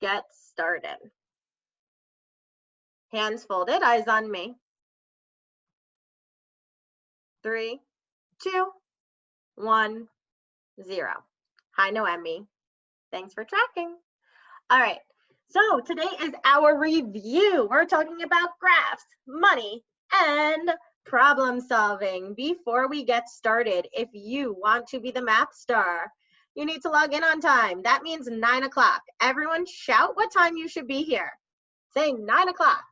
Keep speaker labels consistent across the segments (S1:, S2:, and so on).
S1: get started. Hands folded, eyes on me. 3, 2, 1, 0. Hi, Noemi. Thanks for tracking. All right, so today is our review. We're talking about graphs, money, and problem solving. Before we get started, if you want to be the math star, you need to log in on time. That means 9 o'clock. Everyone shout what time you should be here. Say 9 o'clock.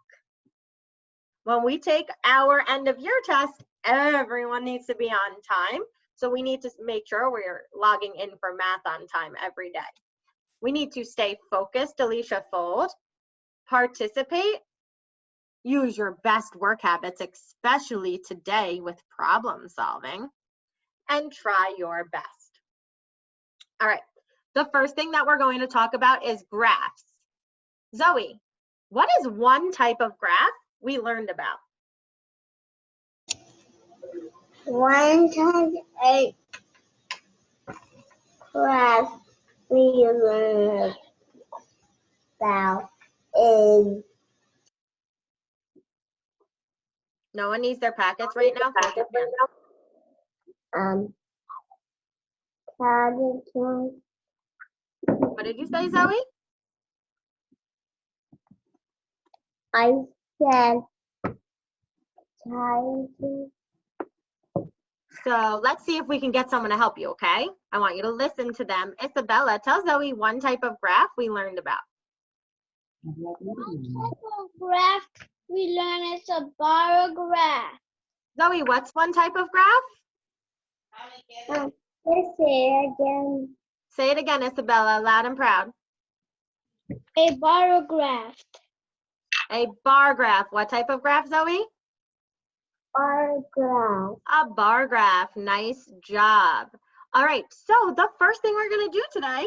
S1: When we take our end of year test, everyone needs to be on time. So we need to make sure we're logging in for math on time every day. We need to stay focused, Alicia Fold, participate, use your best work habits, especially today with problem solving, and try your best. All right, the first thing that we're going to talk about is graphs. Zoe, what is one type of graph we learned about?
S2: One type of graph we learned about is...
S1: No one needs their packets right now? What did you say, Zoe?
S2: I said
S1: So let's see if we can get someone to help you, okay? I want you to listen to them. Isabella, tell Zoe one type of graph we learned about.
S2: one type of graph we learned is a bar graph.
S1: Zoe, what's one type of graph?
S2: Let's say it again.
S1: Say it again, Isabella, loud and proud.
S2: A bar graph.
S1: A bar graph. What type of graph, Zoe?
S2: Bar graph.
S1: A bar graph. Nice job. All right, so the first thing we're going to do today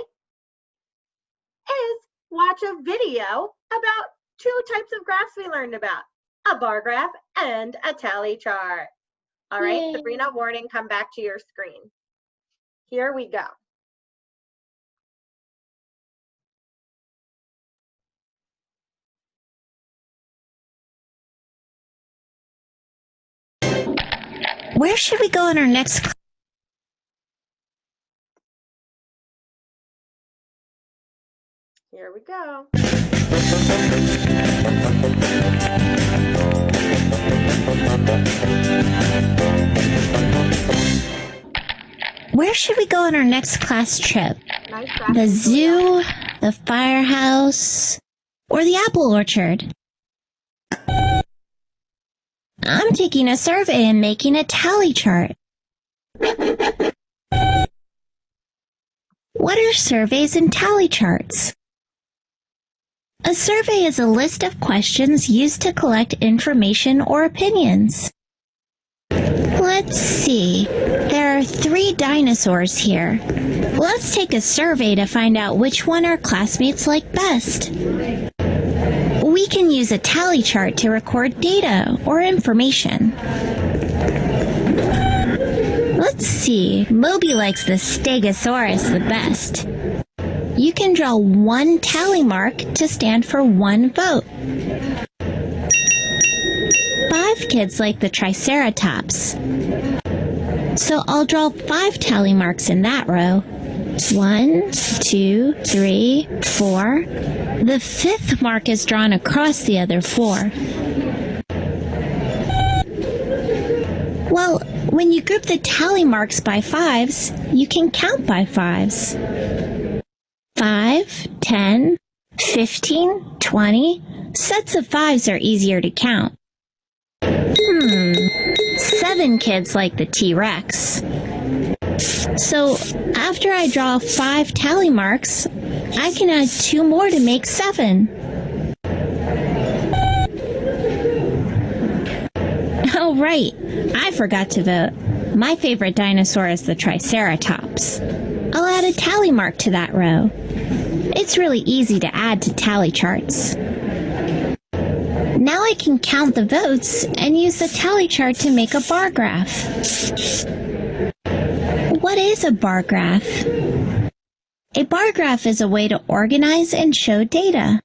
S1: is watch a video about two types of graphs we learned about, a bar graph and a tally chart. All right,
S2: Yay.
S1: Sabrina Warden, come back to your screen. Here we go.
S3: Where should we go in our next class?
S1: Here we go.
S3: Where should we go on our next class trip?
S1: Nice
S3: The
S1: graph.
S3: zoo, the firehouse, or the apple orchard? I'm taking a survey and making a tally chart. What are surveys and tally charts? A survey is a list of questions used to collect information or opinions. Let's see. There are 3 dinosaurs here. Let's take a survey to find out which one our classmates like best. We can use a tally chart to record data or information. Let's see. Moby likes the Stegosaurus the best. You can draw 1 tally mark to stand for 1 vote. 5 kids like the Triceratops. So I'll draw 5 tally marks in that row. 1, 2, 3, 4. The 5th mark is drawn across the other 4. Well, when you group the tally marks by 5s, you can count by 5s. 5, 10, 15, 20. Sets of 5s are easier to count. 7 kids like the T-Rex. So after I draw 5 tally marks, I can add 2 more to make 7. Oh, right. I forgot to vote. My favorite dinosaur is the Triceratops. I'll add a tally mark to that row. It's really easy to add to tally charts. Now I can count the votes and use the tally chart to make a bar graph. What is a bar graph? A bar graph is a way to organize and show data.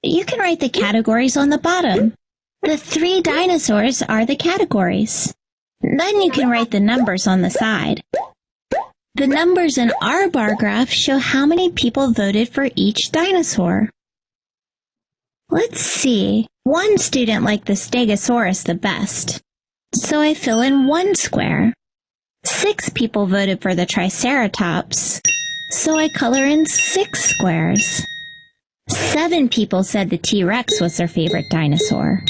S3: You can write the categories on the bottom. The 3 dinosaurs are the categories. Then you can write the numbers on the side. The numbers in our bar graph show how many people voted for each dinosaur. Let's see. One student liked the Stegosaurus the best, so I fill in 1 square. 6 people voted for the Triceratops, so I color in 6 squares. 7 people said the T-Rex was their favorite dinosaur.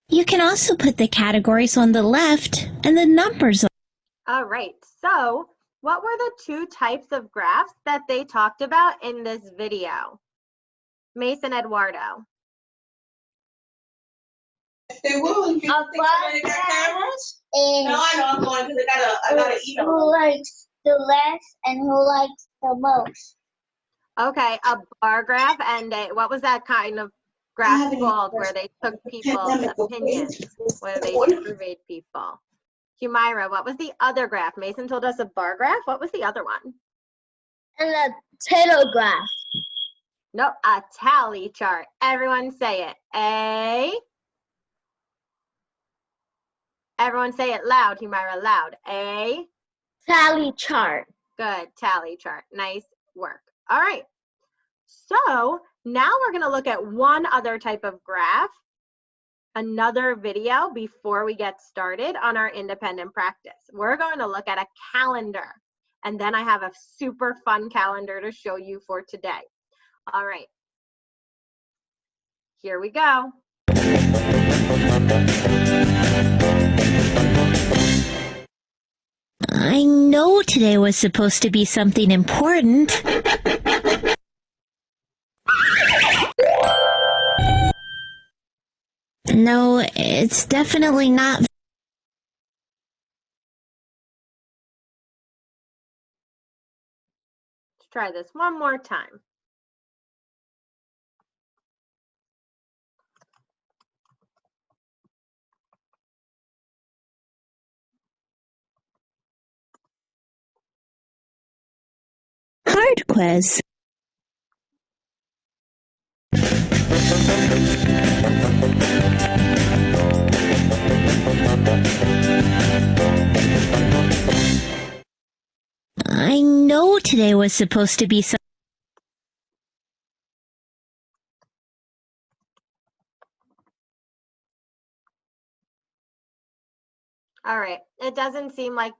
S3: You can also put the categories on the left and the numbers.
S1: All right, so what were the 2 types of graphs that they talked about in this video? Mason, Eduardo.
S4: They will. You think somebody got cameras? No, I know I'm going because I gotta eat them.
S2: Who likes the less and who likes the most?
S1: Okay, a bar graph and what was that kind of graph called where they took people's opinions, where they surveyed people? Humaira, what was the other graph? Mason told us a bar graph. What was the other one?
S2: And a potato graph.
S1: Nope, a tally chart. Everyone say it. Everyone say it loud, Humaira, loud.
S2: Tally chart.
S1: Good, tally chart. Nice work. All right. So now we're going to look at one other type of graph, another video before we get started on our independent practice. We're going to look at a calendar, and then I have a super fun calendar to show you for today. All right. Here we go.
S3: I know today was supposed to be something important. No, it's definitely not.
S1: Let's try this one more time.
S3: Card quiz. I know today was supposed to be some.
S1: All right, it doesn't seem like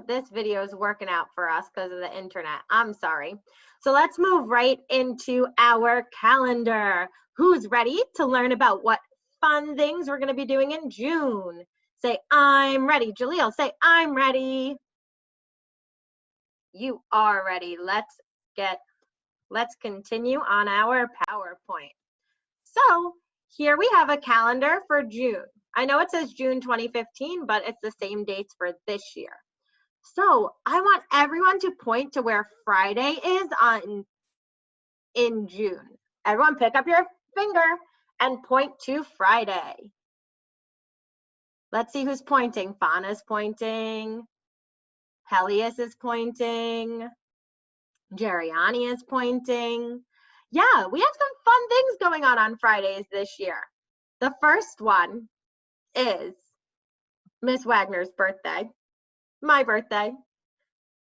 S1: this video is working out for us because of the internet. I'm sorry. So let's move right into our calendar. Who's ready to learn about what fun things we're going to be doing in June? Say, I'm ready. Jaleel, say, I'm ready. You are ready. Let's continue on our PowerPoint. So here we have a calendar for June. I know it says June 2015, but it's the same dates for this year. So I want everyone to point to where Friday is in June. Everyone pick up your finger and point to Friday. Let's see who's pointing. Fauna's pointing. Pelias is pointing. Jeriani is pointing. Yeah, we have some fun things going on Fridays this year. The first one is Miss Wagner's birthday, my birthday,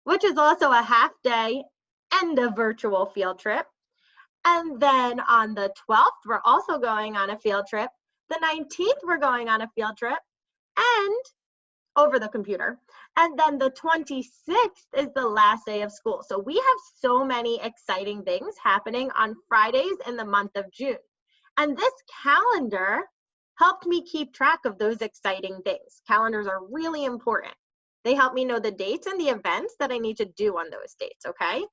S1: which is also a half day and a virtual field trip. And then on the 12th, we're also going on a field trip. The 19th, we're going on a field trip and over the computer. And then the 26th is the last day of school. So we have so many exciting things happening on Fridays in the month of June. And this calendar helped me keep track of those exciting things. Calendars are really important. They help me know the dates and the events that I need to do on those dates, okay?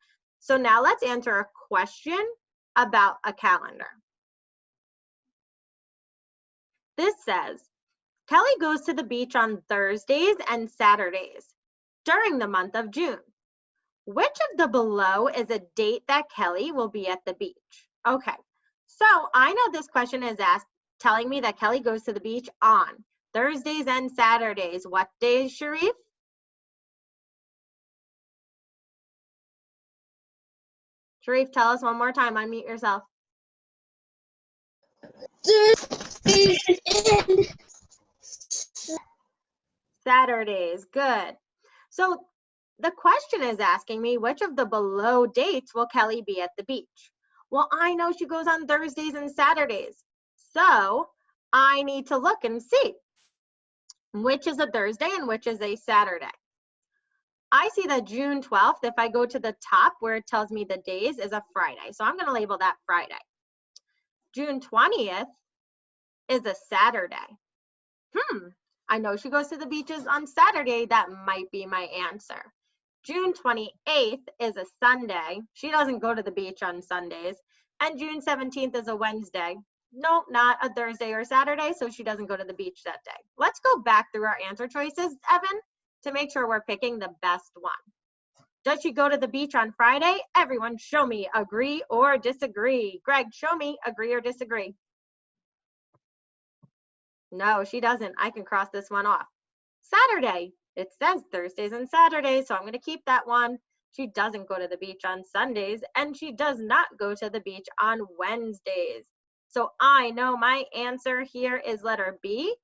S1: So now let's answer a question about a calendar. This says, Kelly goes to the beach on Thursdays and Saturdays during the month of June. Which of the below is a date that Kelly will be at the beach? Okay, so I know this question is telling me that Kelly goes to the beach on Thursdays and Saturdays. What days, Sharif? Sharif, tell us one more time. Unmute yourself.
S2: Thursdays and
S1: Saturdays. Good. So the question is asking me, which of the below dates will Kelly be at the beach? Well, I know she goes on Thursdays and Saturdays. So I need to look and see which is a Thursday and which is a Saturday. I see that June 12th, if I go to the top where it tells me the days, is a Friday. So I'm going to label that Friday. June 20th is a Saturday. I know she goes to the beaches on Saturday. That might be my answer. June 28th is a Sunday. She doesn't go to the beach on Sundays. And June 17th is a Wednesday. Nope, not a Thursday or Saturday, so she doesn't go to the beach that day. Let's go back through our answer choices, Evan, to make sure we're picking the best one. Does she go to the beach on Friday? Everyone show me agree or disagree. Greg, show me agree or disagree. No, she doesn't. I can cross this one off. Saturday. It says Thursdays and Saturdays, so I'm going to keep that one. She doesn't go to the beach on Sundays, and she does not go to the beach on Wednesdays. So I know my answer here is letter B,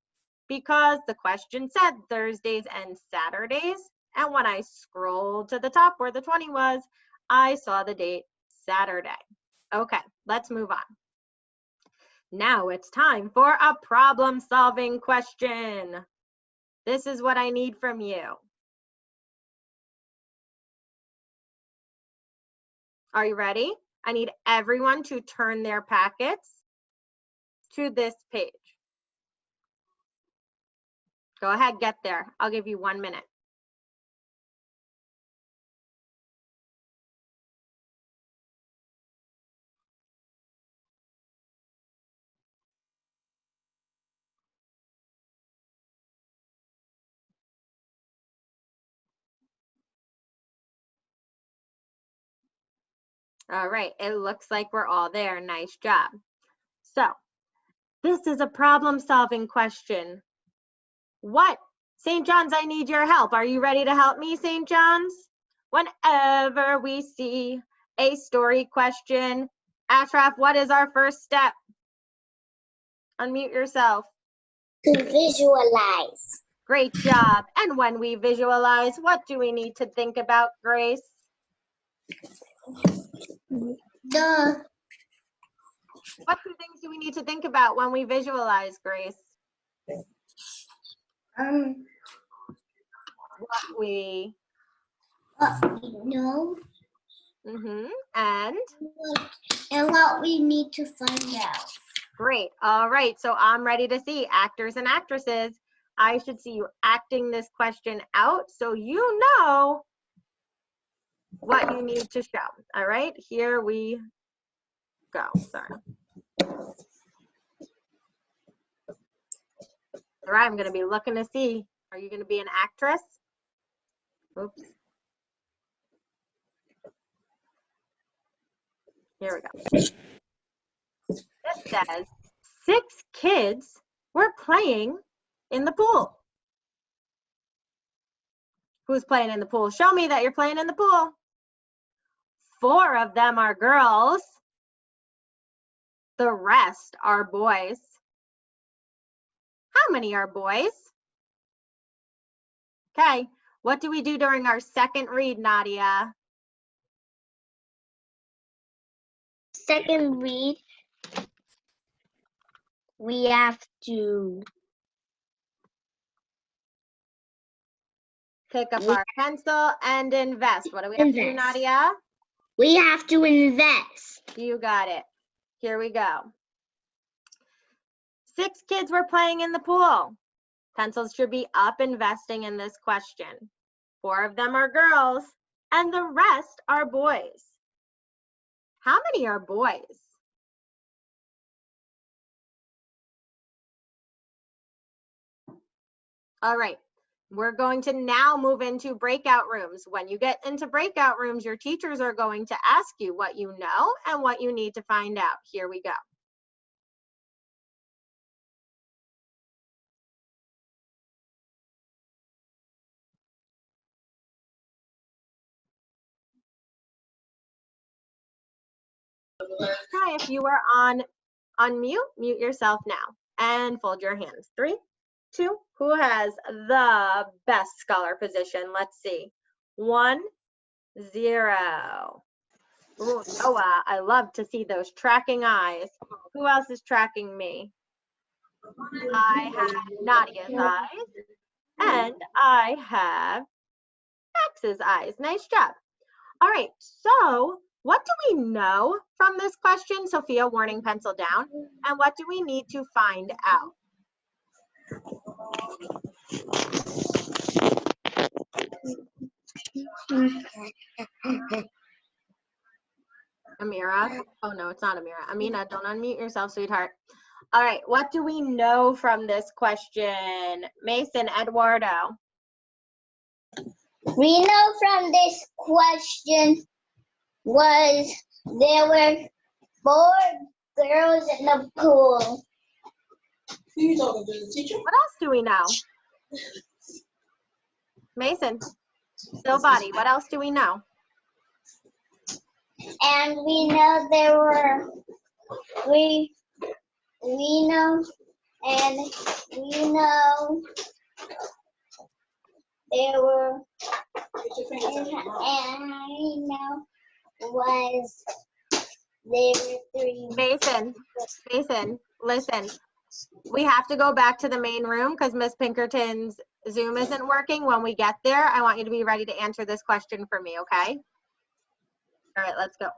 S1: because the question said Thursdays and Saturdays. And when I scrolled to the top where the 20 was, I saw the date Saturday. Okay, let's move on. Now it's time for a problem-solving question. This is what I need from you. Are you ready? I need everyone to turn their packets to this page. Go ahead, get there. I'll give you 1 minute. All right, it looks like we're all there. Nice job. So, this is a problem-solving question. What? St. John's, I need your help. Are you ready to help me, St. John's? Whenever we see a story question, Ashraf, what is our first step? Unmute yourself.
S2: to visualize.
S1: Great job. And when we visualize, what do we need to think about, Grace? What two things do we need to think about when we visualize, Grace? What we
S2: know
S1: and
S2: what we need to find out.
S1: great. All right, so I'm ready to see actors and actresses. I should see you acting this question out so you know what you need to show. All right, here we go. Sorry. All right, I'm going to be looking to see. Are you going to be an actress? Oops. Here we go. This says 6 kids were playing in the pool. Who's playing in the pool? Show me that you're playing in the pool. 4 of them are girls. The rest are boys. How many are boys? Okay, what do we do during our second read, Nadia?
S2: Second read, we have to
S1: Pick up our pencil and invest. What do we have to do,
S2: Invest.
S1: Nadia?
S2: we have to invest.
S1: You got it. Here we go. 6 kids were playing in the pool. Pencils should be up investing in this question. 4 of them are girls, and the rest are boys. How many are boys? All right, we're going to now move into breakout rooms. When you get into breakout rooms, your teachers are going to ask you what you know and what you need to find out. Here we go. Okay, if you are on unmute, mute yourself now and fold your hands. 3, 2, who has the best scholar position? Let's see. 1, 0. Ooh, Noah, I love to see those tracking eyes. Who else is tracking me? I have Nadia's eyes and I have Max's eyes. Nice job. All right, so what do we know from this question? Sophia, warning pencil down. And what do we need to find out? Amira? Oh no, it's not Amira. Amina, don't unmute yourself, sweetheart. All right, what do we know from this question? Mason, Eduardo.
S2: We know from this question was there were 4 girls in the pool.
S4: Who you talking to, the teacher?
S1: What else do we know? Mason, still body. What else do we know?
S2: And we know there were, we know, and we know there were,
S4: Get your fingers out
S2: and
S4: your mouth.
S2: I know was there were 3.
S1: Mason, listen. We have to go back to the main room because Miss Pinkerton's Zoom isn't working. When we get there, I want you to be ready to answer this question for me, okay? All right, let's go.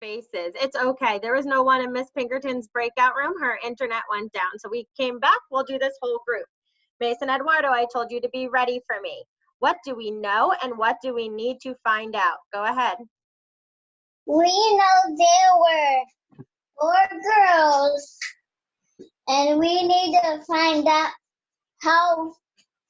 S1: Faces. It's okay. There was no one in Miss Pinkerton's breakout room. Her internet went down. So we came back. We'll do this whole group. Mason, Eduardo, I told you to be ready for me. What do we know and what do we need to find out? Go ahead.
S2: We know there were 4 girls, and we need to find out how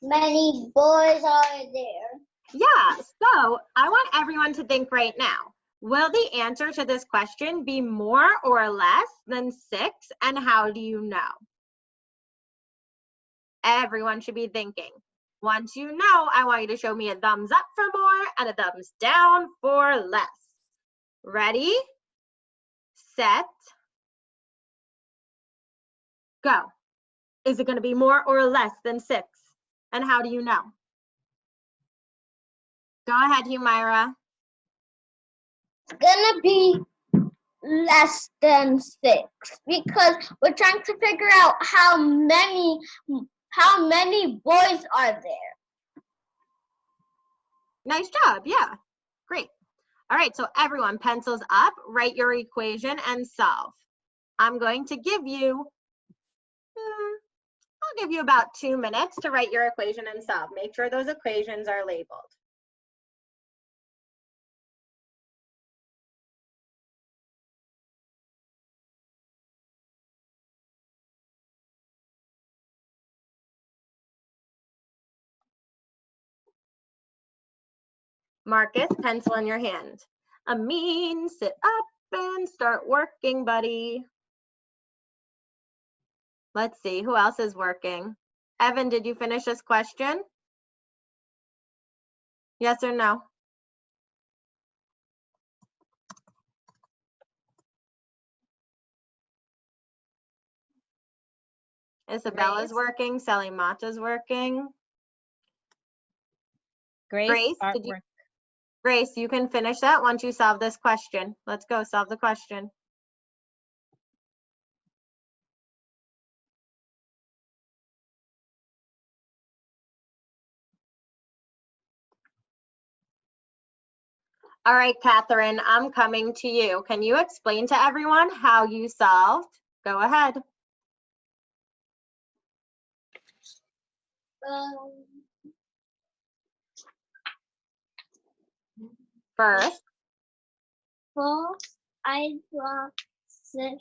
S2: many boys are there.
S1: Yeah, so I want everyone to think right now. Will the answer to this question be more or less than 6? And how do you know? Everyone should be thinking. Once you know, I want you to show me a thumbs up for more and a thumbs down for less. Ready, set, go. Is it going to be more or less than 6? And how do you know? Go ahead, Humaira.
S2: It's gonna be less than 6 because we're trying to figure out how many boys are there.
S1: Nice job, yeah, great. All right, so everyone, pencils up, write your equation and solve. I'm going to give you, I'll give you about 2 minutes to write your equation and solve. Make sure those equations are labeled. Marcus, pencil in your hand. Amin, sit up and start working, buddy. Let's see, who else is working? Evan, did you finish this question? Yes or no? Isabella's working, Sally Mata's working. Grace, Grace, you can finish that once you solve this question. Let's go, solve the question. All right, Catherine, I'm coming to you. Can you explain to everyone how you solved? Go ahead. First,
S2: I draw 6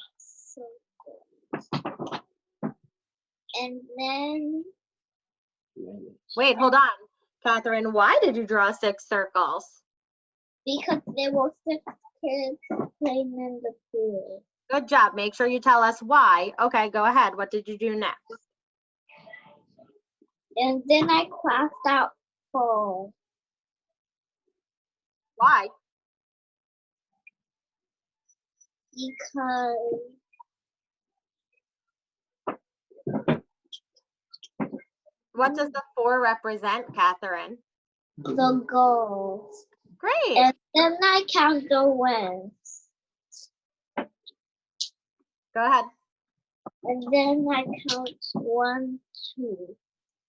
S2: circles, and then
S1: wait, hold on. Catherine, why did you draw 6 circles?
S2: because there were 6 kids playing in the pool.
S1: Good job. Make sure you tell us why. Okay, go ahead. What did you do next?
S2: And then I crossed out 4.
S1: Why?
S2: because
S1: What does the 4 represent, Catherine?
S2: the goals.
S1: Great.
S2: And then I count the wins.
S1: Go ahead.
S2: And then I count 1, 2.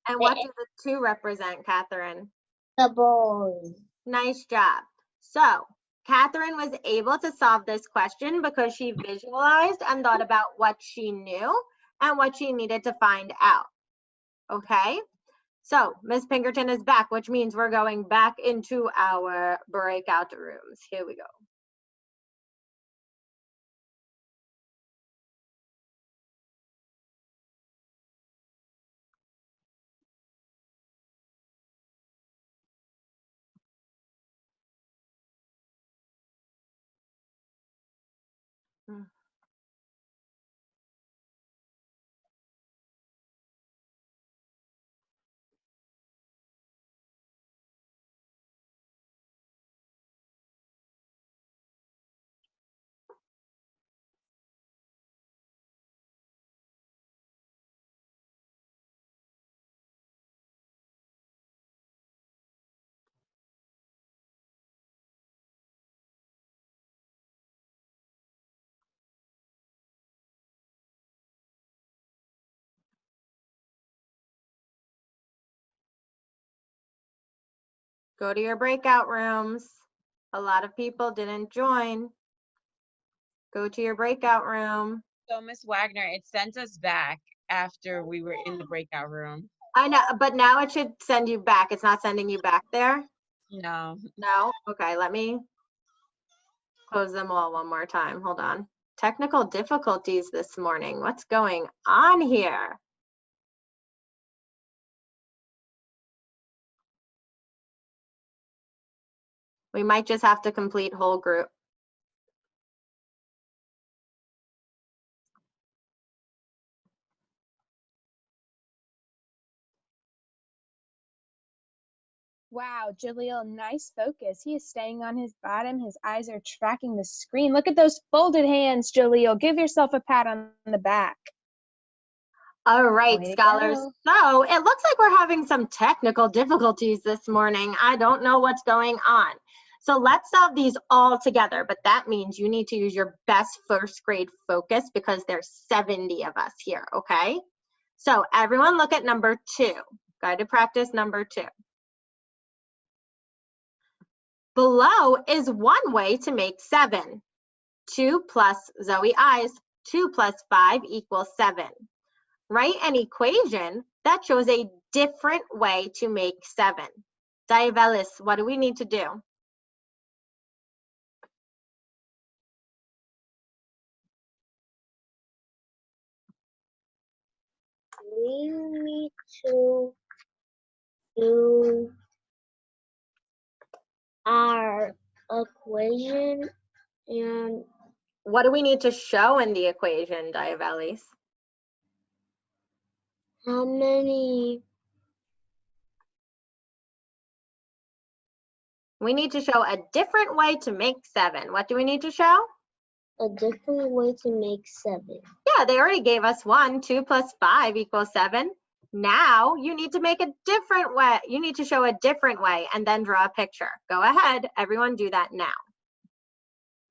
S1: And what does the 2 represent, Catherine?
S2: The boys.
S1: Nice job. So Catherine was able to solve this question because she visualized and thought about what she knew and what she needed to find out. Okay, so Miss Pinkerton is back, which means we're going back into our breakout rooms. Here we go. Go to your breakout rooms. A lot of people didn't join. Go to your breakout room.
S5: So, Miss Wagner, it sent us back after we were in the breakout room.
S1: I know, but now it should send you back. It's not sending you back there?
S5: No.
S1: No? Okay, let me close them all one more time. Hold on. Technical difficulties this morning. What's going on here? We might just have to complete whole group.
S6: Wow, Jaleel, nice focus. He is staying on his bottom. His eyes are tracking the screen. Look at those folded hands, Jaleel. Give yourself a pat on the back.
S1: All right,
S6: Way to
S1: scholars.
S6: go.
S1: So it looks like we're having some technical difficulties this morning. I don't know what's going on. So let's solve these all together, but that means you need to use your best first grade focus because there's 70 of us here, okay? So everyone look at number 2. Guide to practice number 2. Below is one way to make 7. 2 plus Zoe Eyes, 2 plus 5 equals 7. Write an equation that shows a different way to make 7. Diavelis, what do we need to do?
S2: We need to do our equation and
S1: What do we need to show in the equation, Diavelis?
S2: how many
S1: We need to show a different way to make 7. What do we need to show?
S2: a different way to make 7.
S1: Yeah, they already gave us 1. 2 plus 5 equals 7. Now you need to make a different way. You need to show a different way and then draw a picture. Go ahead, everyone do that now.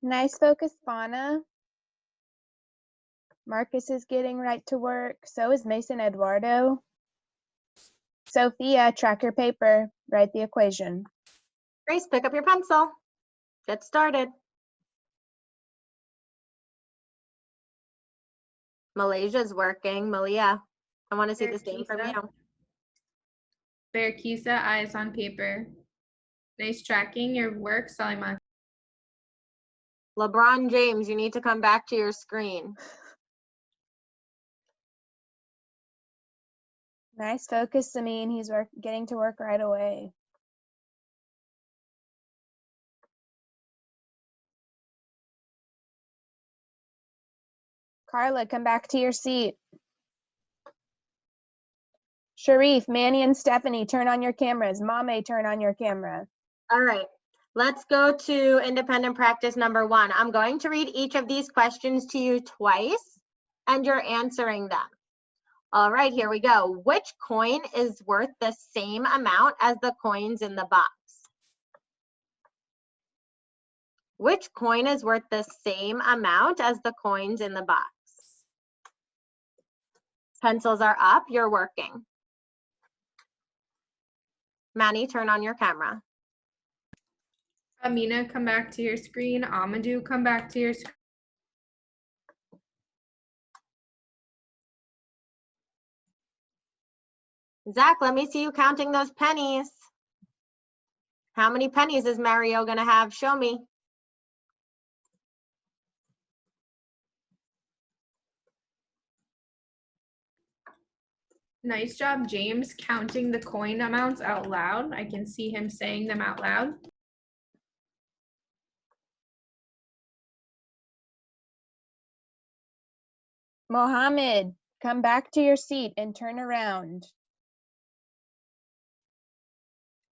S6: Nice focus, Fauna. Marcus is getting right to work. So is Mason Eduardo. Sophia, track your paper. Write the equation.
S1: Grace, pick up your pencil. Get started. Malaysia's working. Malia, I want to see the same from you.
S7: Bearkisa, eyes on paper. Nice tracking your work, Salima.
S1: LeBron James, you need to come back to your screen.
S6: Nice focus, Samin. He's getting to work right away. Carla, come back to your seat. Sharif, Manny, and Stephanie, turn on your cameras. Mame, turn on your camera.
S1: All right, Let's go to independent practice number 1. I'm going to read each of these questions to you twice, and you're answering them. All right, here we go. Which coin is worth the same amount as the coins in the box? Which coin is worth the same amount as the coins in the box? Pencils are up, you're working. Manny, turn on your camera.
S7: Amina, come back to your screen. Amadou, come back to your screen.
S1: Zach, let me see you counting those pennies. How many pennies is Mario gonna have? Show me.
S7: Nice job, James, counting the coin amounts out loud. I can see him saying them out loud.
S6: Mohammed, come back to your seat and turn around.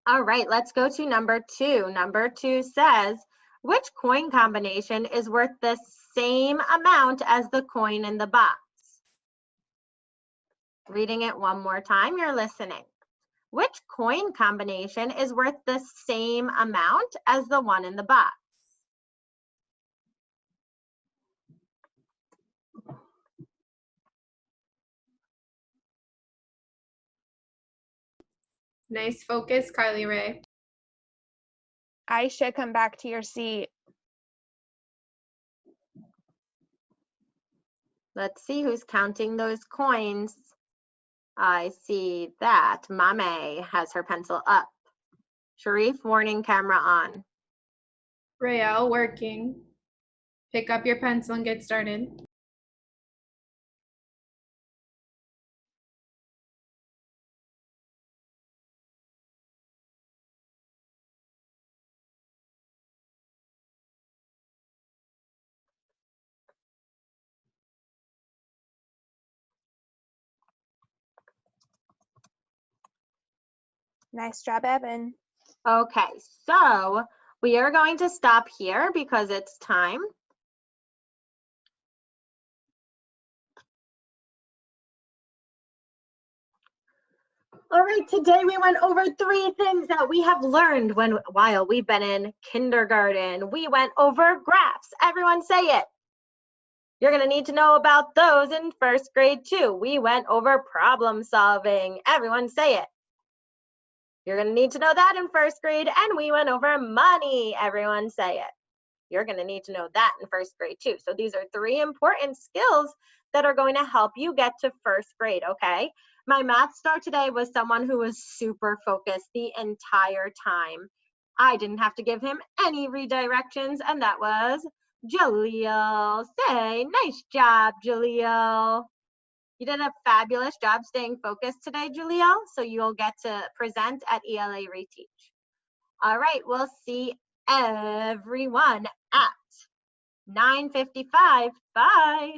S1: All right, let's go to number 2. Number 2 says, which coin combination is worth the same amount as the coin in the box? Reading it one more time, you're listening. Which coin combination is worth the same amount as the one in the box?
S7: Nice focus, Kylie Ray.
S6: Aisha, come back to your seat.
S1: Let's see who's counting those coins. I see that Mame has her pencil up. Sharif, warning camera on.
S7: Rael, working. Pick up your pencil and get started.
S6: Nice job, Evan.
S1: Okay, so we are going to stop here because it's time. All right, today we went over 3 things that we have learned while we've been in kindergarten. We went over graphs. Everyone say it. You're going to need to know about those in 1st grade too. We went over problem solving. Everyone say it. You're going to need to know that in 1st grade, and we went over money. Everyone say it. You're going to need to know that in 1st grade too. So these are 3 important skills that are going to help you get to 1st grade, okay? My math star today was someone who was super focused the entire time. I didn't have to give him any redirections, and that was Jaleel. Say, nice job, Jaleel. You did a fabulous job staying focused today, Jaleel, so you'll get to present at ELA Reteach. All right, we'll see everyone at 9:55. Bye.